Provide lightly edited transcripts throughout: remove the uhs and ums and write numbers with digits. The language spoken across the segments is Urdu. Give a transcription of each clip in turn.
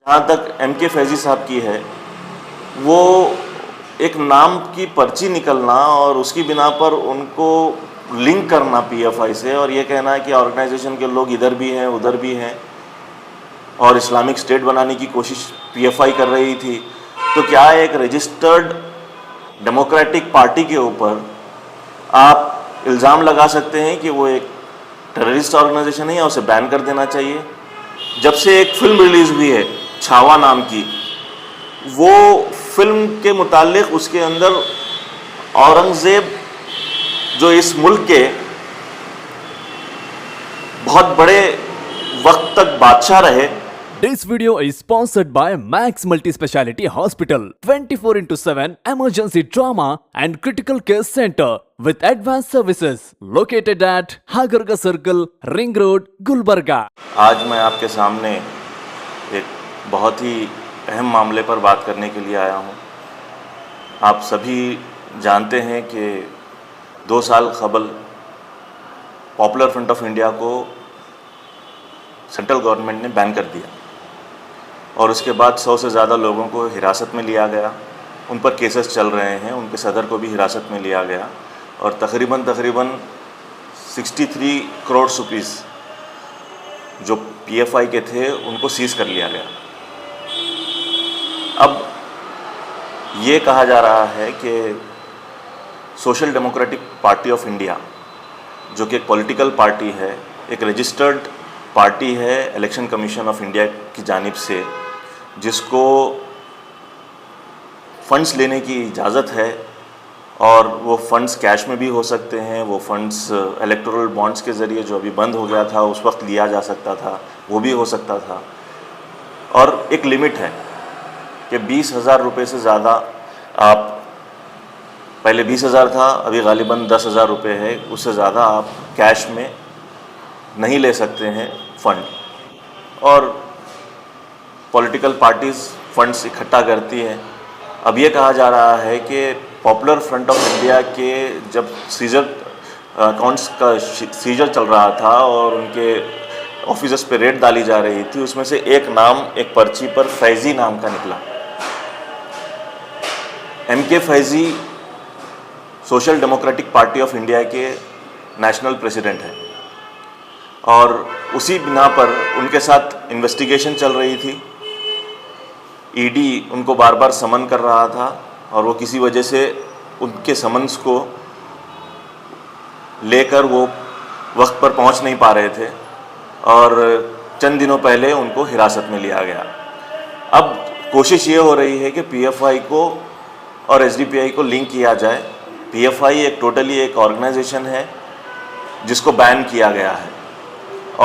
جہاں تک ایم کے فیضی صاحب کی ہے، وہ ایک نام کی پرچی نکلنا اور اس کی بنا پر ان کو لنک کرنا پی ایف آئی سے، اور یہ کہنا ہے کہ آرگنائزیشن کے لوگ ادھر بھی ہیں ادھر بھی ہیں اور اسلامک اسٹیٹ بنانے کی کوشش پی ایف آئی کر رہی تھی، تو کیا ایک رجسٹرڈ ڈیموکریٹک پارٹی کے اوپر آپ الزام لگا سکتے ہیں کہ وہ ایک ٹیررسٹ آرگنائزیشن ہے یا اسے بین کر دینا چاہیے؟ جب سے ایک فلم ریلیز ہوئی ہے چھاوا نام کی، وہ فلم کے متعلق اس کے اندر اورنگزیب جو اس ملک کے بہت بڑے وقت تک بادشاہ رہے. This video is sponsored by Max Multi-Speciality Hospital, 24/7 emergency trauma and critical care center with advanced services located at Hagarga Circle, Ring Road, Gulbarga. آج میں آپ کے سامنے ایک بہت ہی اہم معاملے پر بات کرنے کے لیے آیا ہوں. آپ سبھی جانتے ہیں کہ 2 سال قبل پاپولر فرنٹ آف انڈیا کو سینٹرل گورنمنٹ نے بین کر دیا، اور اس کے بعد 100 سے زیادہ لوگوں کو حراست میں لیا گیا. ان پر کیسز چل رہے ہیں، ان کے صدر کو بھی حراست میں لیا گیا، اور تقریباً 63 کروڑ روپیز جو پی ایف آئی کے تھے ان کو سیز کر لیا گیا. اب یہ کہا جا رہا ہے کہ social democratic party of India, جو کہ ایک پولیٹیکل پارٹی ہے، ایک رجسٹرڈ پارٹی ہے الیکشن کمیشن آف انڈیا کی جانب سے، جس کو فنڈز لینے کی اجازت ہے، اور وہ فنڈز کیش میں بھی ہو سکتے ہیں، وہ فنڈز الیکٹورل بانڈز کے ذریعے جو ابھی بند ہو گیا تھا اس وقت لیا جا سکتا تھا، وہ بھی ہو سکتا تھا. اور ایک لمٹ ہے کہ 20,000 روپے سے زیادہ آپ، پہلے 20,000 تھا، ابھی غالباً 10,000 روپے ہے، اس سے زیادہ آپ کیش میں نہیں لے سکتے ہیں فنڈ. اور پولیٹیکل پارٹیز فنڈز اکٹھا کرتی ہیں. اب یہ کہا جا رہا ہے کہ پاپولر فرنٹ آف انڈیا کے جب سیزر اکاؤنٹس کا سیزر چل رہا تھا اور ان کے آفیسز پہ ریڈ ڈالی جا رہی تھی، اس میں سے ایک نام ایک پرچی پر فیضی نام کا نکلا. ایم کے Faizi social democratic party of India کے نیشنل پریزیڈنٹ ہیں، اور اسی بنا پر ان کے ساتھ انویسٹیگیشن چل رہی تھی. ای ڈی ان کو بار بار سمن کر رہا تھا، اور وہ کسی وجہ سے ان کے سمنس کو لے کر وہ وقت پر پہنچ نہیں پا رہے تھے، اور چند دنوں پہلے ان کو حراست میں لیا گیا. اب کوشش یہ ہو رہی ہے کہ پی ایف آئی کو اور ایس ڈی پی آئی کو لنک کیا جائے. پی ایف آئی ایک ٹوٹلی ایک آرگنائزیشن ہے جس کو بین کیا گیا ہے،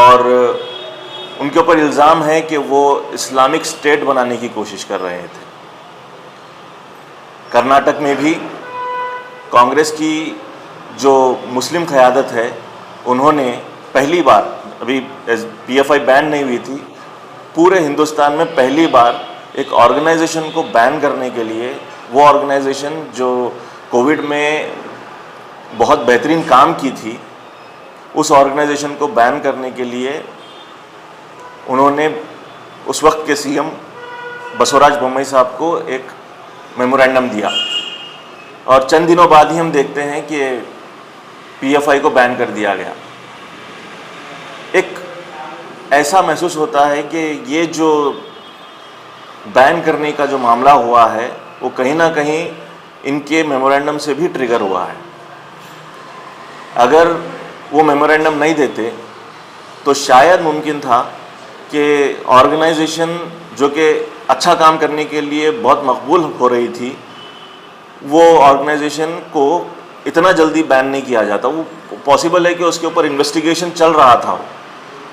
اور ان کے اوپر الزام ہے کہ وہ اسلامک اسٹیٹ بنانے کی کوشش کر رہے تھے. کرناٹک میں بھی کانگریس کی جو مسلم قیادت ہے، انہوں نے پہلی بار، ابھی پی ایف آئی بین نہیں ہوئی تھی، پورے ہندوستان میں پہلی بار ایک آرگنائزیشن کو بین کرنے کے لیے، وہ آرگنائزیشن جو کووڈ میں بہت بہترین کام کی تھی، اس آرگنائزیشن کو بین کرنے کے لیے انہوں نے اس وقت کے سی ایم بسوراج بومئی صاحب کو ایک میمورینڈم دیا، اور چند دنوں بعد ہی ہم دیکھتے ہیں کہ پی ایف آئی کو بین کر دیا گیا. ایک ایسا محسوس ہوتا ہے کہ یہ جو بین کرنے کا جو معاملہ ہوا ہے وہ کہیں نہ کہیں ان کے میمورینڈم سے بھی ٹریگر ہوا ہے. اگر وہ میمورینڈم نہیں دیتے تو شاید ممکن تھا کہ آرگنائزیشن جو کہ اچھا کام کرنے کے لیے بہت مقبول ہو رہی تھی، وہ آرگنائزیشن کو اتنا جلدی بین نہیں کیا جاتا. وہ پاسبل ہے کہ اس کے اوپر انویسٹیگیشن چل رہا تھا.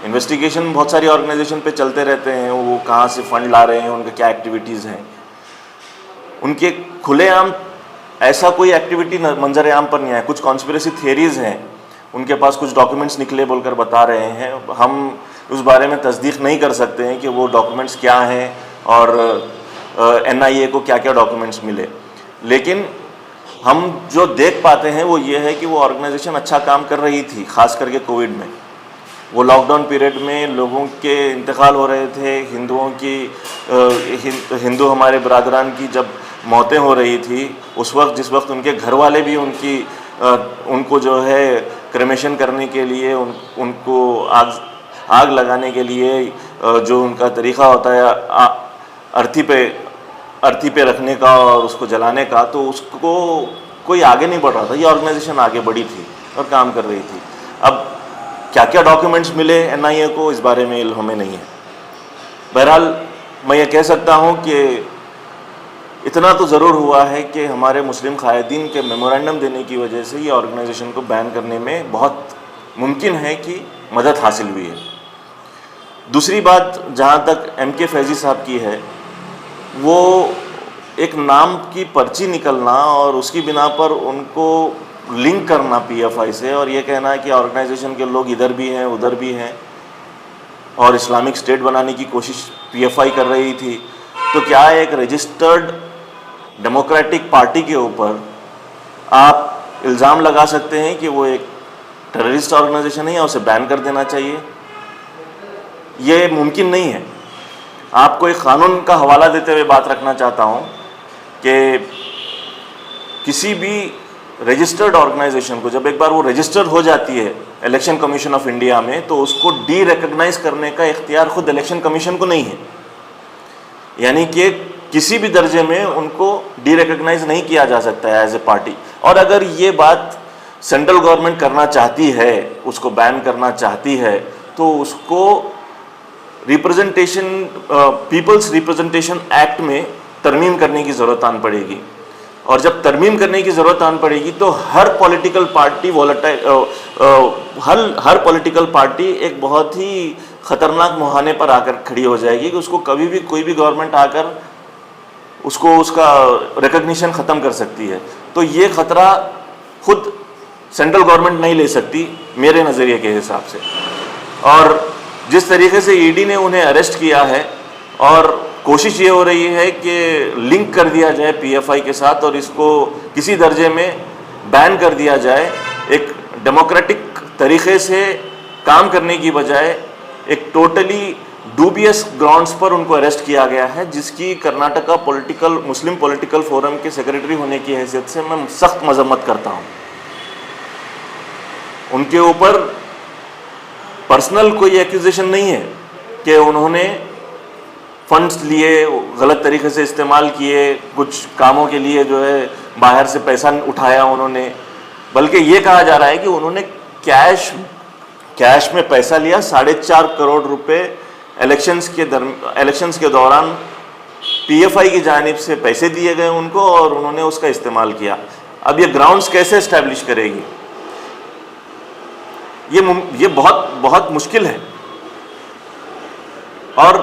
انویسٹیگیشن بہت ساری آرگنائزیشن پہ چلتے رہتے ہیں، وہ کہاں سے فنڈ لا رہے ہیں، ان کے کیا ایکٹیویٹیز ہیں. ان کے کھلے عام ایسا کوئی ایکٹیویٹی منظر عام پر نہیں آیا. کچھ کانسپریسی تھیریز ہیں، ان کے پاس کچھ ڈاکیومنٹس نکلے بول کر بتا رہے ہیں. ہم اس بارے میں تصدیق نہیں کر سکتے ہیں کہ وہ ڈاکیومنٹس کیا ہیں اور این آئی اے کو کیا کیا ڈاکیومنٹس ملے. لیکن ہم جو دیکھ پاتے ہیں وہ یہ ہے کہ وہ آرگنائزیشن اچھا کام کر رہی تھی، خاص کر کے کووڈ میں. وہ لاک ڈاؤن پیریڈ میں لوگوں کے انتقال ہو رہے تھے، ہندو ہمارے برادران کی جب موتیں ہو رہی تھی، اس وقت جس وقت ان کے گھر والے بھی ان کو جو ہے کریمیشن کرنے کے لیے، ان کو آگ لگانے کے لیے جو ان کا طریقہ ہوتا ہے ارتھی پہ رکھنے کا اور اس کو جلانے کا، تو اس کو کوئی آگے نہیں بڑھ رہا تھا. یہ آرگنائزیشن آگے بڑھی تھی اور کام کر رہی تھی. اب کیا کیا ڈاکیومنٹس ملے NIA کو، اس بارے میں علم ہمیں نہیں ہے. بہرحال میں یہ کہہ سکتا ہوں کہ اتنا تو ضرور ہوا ہے کہ ہمارے مسلم قائدین کے میمورنڈم دینے کی وجہ سے یہ آرگنائزیشن کو بین کرنے میں بہت ممکن ہے کہ مدد حاصل ہوئی ہے. دوسری بات جہاں تک MK فیضی صاحب کی ہے، وہ ایک نام کی پرچی نکلنا اور اس کی بنا پر ان کو لنک کرنا PFI سے، اور یہ کہنا ہے کہ آرگنائزیشن کے لوگ ادھر بھی ہیں ادھر بھی ہیں اور اسلامک اسٹیٹ بنانے کی کوشش PFI کر رہی تھی. تو کیا ایک رجسٹرڈ ڈیموکریٹک پارٹی کے اوپر آپ الزام لگا سکتے ہیں کہ وہ ایک ٹیررسٹ آرگنائزیشن ہے یا اسے بین کر دینا چاہیے؟ یہ ممکن نہیں ہے. آپ کو ایک قانون کا حوالہ دیتے ہوئے بات رکھنا چاہتا ہوں کہ کسی بھی رجسٹرڈ آرگنائزیشن کو جب ایک بار وہ رجسٹرڈ ہو جاتی ہے الیکشن کمیشن آف انڈیا میں، تو اس کو ڈی ریکگنائز کرنے کا اختیار خود الیکشن کمیشن کو نہیں ہے. یعنی کہ کسی بھی درجے میں ان کو ڈی ریکگنائز نہیں کیا جا سکتا ہے ایز اے پارٹی. اور اگر یہ بات سینٹرل گورنمنٹ کرنا چاہتی ہے، اس کو بین کرنا چاہتی ہے، تو اس کو پیپلز ریپرزنٹیشن ایکٹ میں ترمیم کرنے کی ضرورت آن پڑے گی. اور جب ترمیم کرنے کی ضرورت آن پڑے گی تو ہر پولیٹیکل پارٹی ایک بہت ہی خطرناک مہانے پر آ کر کھڑی ہو جائے گی کہ اس کو کبھی بھی کوئی بھی گورنمنٹ آ کر اس کا ریکگنیشن ختم کر سکتی ہے. تو یہ خطرہ خود سینٹرل گورنمنٹ نہیں لے سکتی میرے نظریے کے حساب سے. اور جس طریقے سے ED نے انہیں اریسٹ کیا ہے اور کوشش یہ ہو رہی ہے کہ لنک کر دیا جائے PFI کے ساتھ اور اس کو کسی درجے میں بین کر دیا جائے، ایک ڈیموکریٹک طریقے سے کام کرنے کی بجائے ایک ٹوٹلی ڈوبیس گراؤنڈز پر ان کو اریسٹ کیا گیا ہے، جس کی کرناٹکا مسلم پولیٹیکل فورم کے سیکریٹری ہونے کی حیثیت سے میں سخت مذمت کرتا ہوں. ان کے اوپر پرسنل کوئی ایکوزیشن نہیں ہے کہ انہوں نے فنڈز لیے، غلط طریقے سے استعمال کیے، کچھ کاموں کے لیے جو ہے باہر سے پیسہ اٹھایا انہوں نے، بلکہ یہ کہا جا رہا ہے کہ انہوں نے کیش میں پیسہ لیا. 4.5 کروڑ روپے الیکشنز کے دوران PFI کی جانب سے پیسے دیے گئے ان کو اور انہوں نے اس کا استعمال کیا. اب یہ گراؤنڈز کیسے اسٹیبلش کرے گی؟ یہ بہت بہت مشکل ہے، اور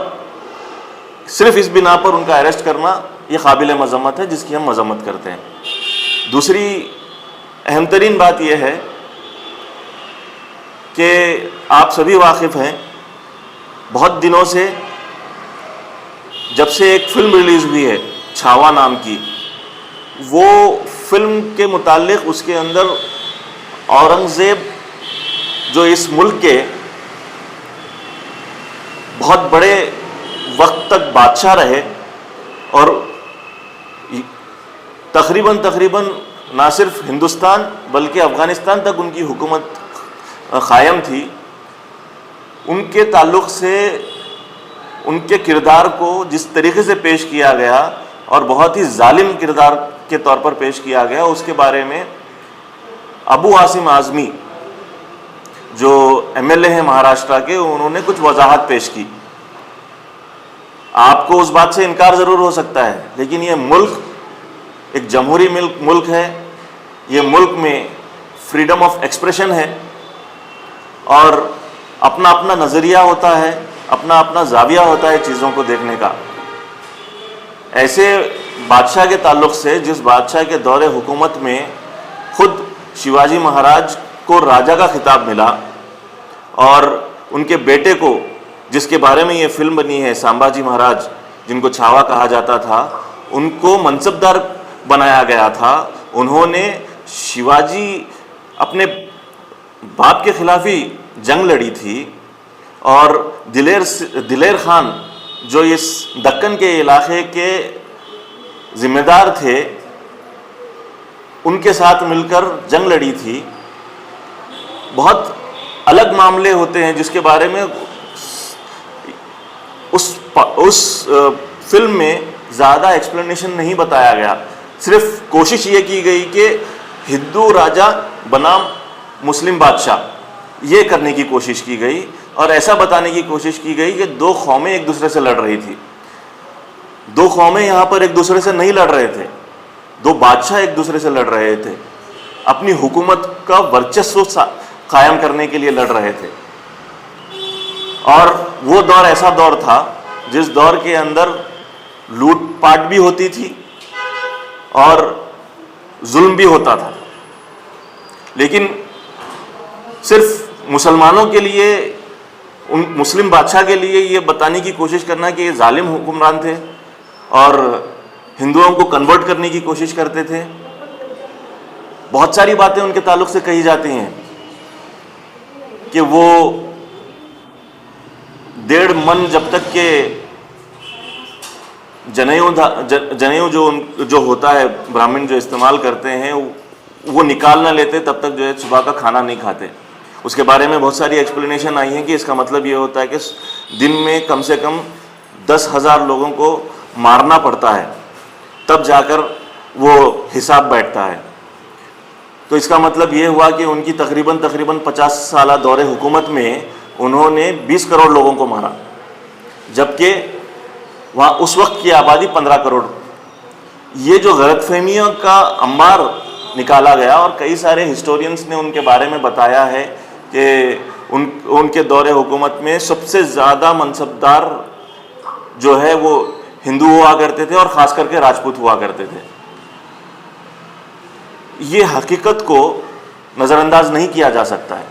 صرف اس بنا پر ان کا اریسٹ کرنا یہ قابل مذمت ہے، جس کی ہم مذمت کرتے ہیں. دوسری اہم ترین بات یہ ہے کہ آپ سبھی واقف ہیں، بہت دنوں سے جب سے ایک فلم ریلیز ہوئی ہے چھاوا نام کی، وہ فلم کے متعلق اس کے اندر اورنگزیب جو اس ملک کے بہت بڑے وقت تک بادشاہ رہے اور تقریباً نہ صرف ہندوستان بلکہ افغانستان تک ان کی حکومت قائم تھی، ان کے تعلق سے ان کے کردار کو جس طریقے سے پیش کیا گیا اور بہت ہی ظالم کردار کے طور پر پیش کیا گیا، اس کے بارے میں ابو عاصم اعظمی جو MLA ہیں مہاراشٹرا کے، انہوں نے کچھ وضاحت پیش کی. آپ کو اس بات سے انکار ضرور ہو سکتا ہے، لیکن یہ ملک ایک جمہوری ملک ہے، یہ ملک میں فریڈم آف ایکسپریشن ہے اور اپنا اپنا نظریہ ہوتا ہے، اپنا اپنا زاویہ ہوتا ہے چیزوں کو دیکھنے کا. ایسے بادشاہ کے تعلق سے جس بادشاہ کے دور حکومت میں خود شیواجی مہاراج کو راجا کا خطاب ملا اور ان کے بیٹے کو، جس کے بارے میں یہ فلم بنی ہے، سامبھاجی مہاراج جن کو چھاوا کہا جاتا تھا، ان کو منصبدار بنایا گیا تھا. انہوں نے شیواجی اپنے باپ کے خلاف ہی جنگ لڑی تھی اور دلیر خان جو اس دکن کے علاقے کے ذمہ دار تھے ان کے ساتھ مل کر جنگ لڑی تھی. بہت الگ معاملے ہوتے ہیں جس کے بارے میں اس فلم میں زیادہ ایکسپلینیشن نہیں بتایا گیا. صرف کوشش یہ کی گئی کہ ہندو راجا بنام مسلم بادشاہ یہ کرنے کی کوشش کی گئی اور ایسا بتانے کی کوشش کی گئی کہ دو قومیں ایک دوسرے سے لڑ رہی تھی. دو قومیں یہاں پر ایک دوسرے سے نہیں لڑ رہے تھے, دو بادشاہ ایک دوسرے سے لڑ رہے تھے, اپنی حکومت کا ورچسو قائم کرنے کے لیے لڑ رہے تھے. اور وہ دور ایسا دور تھا جس دور کے اندر لوٹ پاٹ بھی ہوتی تھی اور ظلم بھی ہوتا تھا. لیکن صرف مسلمانوں کے لیے, ان مسلم بادشاہ کے لیے یہ بتانے کی کوشش کرنا کہ یہ ظالم حکمران تھے اور ہندوؤں کو کنورٹ کرنے کی کوشش کرتے تھے. بہت ساری باتیں ان کے تعلق سے کہی جاتی ہیں کہ وہ 1.5 من جب تک کہ جنیو جو ہوتا ہے براہمن جو استعمال کرتے ہیں وہ نکال نہ لیتے تب تک جو ہے صبح کا کھانا نہیں کھاتے. اس کے بارے میں بہت ساری ایکسپلینیشن آئی ہیں کہ اس کا مطلب یہ ہوتا ہے کہ دن میں کم سے کم 10,000 لوگوں کو مارنا پڑتا ہے تب جا کر وہ حساب بیٹھتا ہے. تو اس کا مطلب یہ ہوا کہ ان کی تقریباً 50 سالہ دور حکومت میں انہوں نے 20 کروڑ لوگوں کو مارا, جبکہ وہاں اس وقت کی آبادی 15 کروڑ. یہ جو غلط فہمیوں کا انبار نکالا گیا اور کئی سارے ہسٹورینز نے ان کے بارے میں بتایا ہے کہ ان کے دور حکومت میں سب سے زیادہ منصبدار جو ہے وہ ہندو ہوا کرتے تھے اور خاص کر کے راجپوت ہوا کرتے تھے. یہ حقیقت کو نظر انداز نہیں کیا جا سکتا ہے.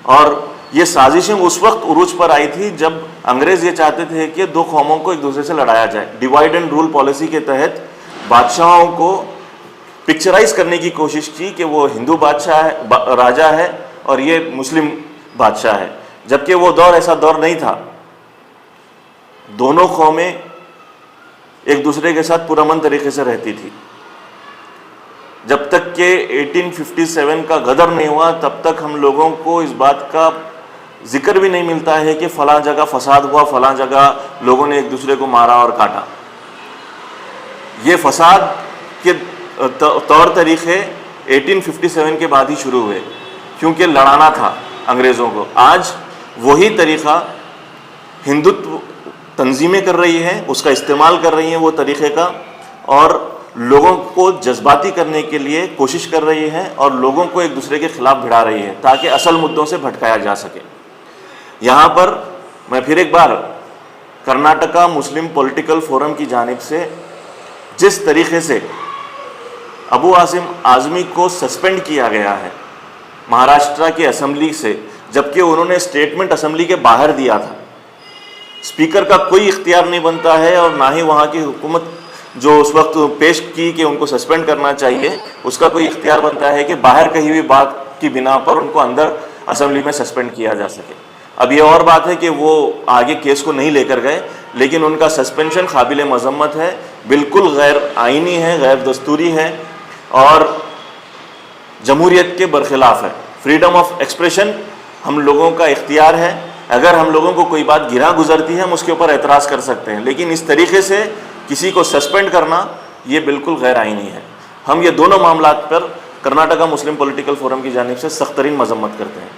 اور یہ سازشیں اس وقت عروج پر آئی تھی جب انگریز یہ چاہتے تھے کہ دو قوموں کو ایک دوسرے سے لڑایا جائے. ڈیوائڈ اینڈ رول پالیسی کے تحت بادشاہوں کو پکچرائز کرنے کی کوشش کی کہ وہ ہندو بادشاہ ہے, راجا ہے, اور یہ مسلم بادشاہ ہے, جبکہ وہ دور ایسا دور نہیں تھا. دونوں قومیں ایک دوسرے کے ساتھ پرامن طریقے سے رہتی تھی. جب تک کہ 1857 کا غدر نہیں ہوا تب تک ہم لوگوں کو اس بات کا ذکر بھی نہیں ملتا ہے کہ فلاں جگہ فساد ہوا, فلاں جگہ لوگوں نے ایک دوسرے کو مارا اور کاٹا. یہ فساد کے طور طریقے 1857 کے بعد ہی شروع ہوئے کیونکہ لڑانا تھا انگریزوں کو. آج وہی طریقہ ہندوتو تنظیمیں کر رہی ہیں, اس کا استعمال کر رہی ہیں وہ طریقے کا, اور لوگوں کو جذباتی کرنے کے لیے کوشش کر رہی ہیں اور لوگوں کو ایک دوسرے کے خلاف بھڑا رہی ہے تاکہ اصل مدوں سے بھٹکایا جا سکے. یہاں پر میں پھر ایک بار کرناٹکا مسلم پولیٹیکل فورم کی جانب سے جس طریقے سے ابو عاصم اعظمی کو سسپینڈ کیا گیا ہے مہاراشٹرا کی اسمبلی سے, جبکہ انہوں نے اسٹیٹمنٹ اسمبلی کے باہر دیا تھا. اسپیکر کا کوئی اختیار نہیں بنتا ہے اور نہ ہی وہاں کی حکومت جو اس وقت پیش کی کہ ان کو سسپینڈ کرنا چاہیے اس کا کوئی اختیار بنتا ہے کہ باہر کہی ہوئی بات کی بنا پر ان کو اندر اسمبلی میں سسپینڈ کیا جا سکے. اب یہ اور بات ہے کہ وہ آگے کیس کو نہیں لے کر گئے, لیکن ان کا سسپینشن قابل مذمت ہے, بالکل غیر آئینی ہے, غیر دستوری ہے اور جمہوریت کے برخلاف ہے. فریڈم آف ایکسپریشن ہم لوگوں کا اختیار ہے, اگر ہم لوگوں کو کوئی بات گراں گزرتی ہے ہم اس کے اوپر اعتراض کر سکتے ہیں, لیکن اس طریقے سے کسی کو سسپینڈ کرنا یہ بالکل غیر آئینی ہے. ہم یہ دونوں معاملات پر کرناٹکا مسلم پولیٹیکل فورم کی جانب سے سخت ترین مذمت کرتے ہیں.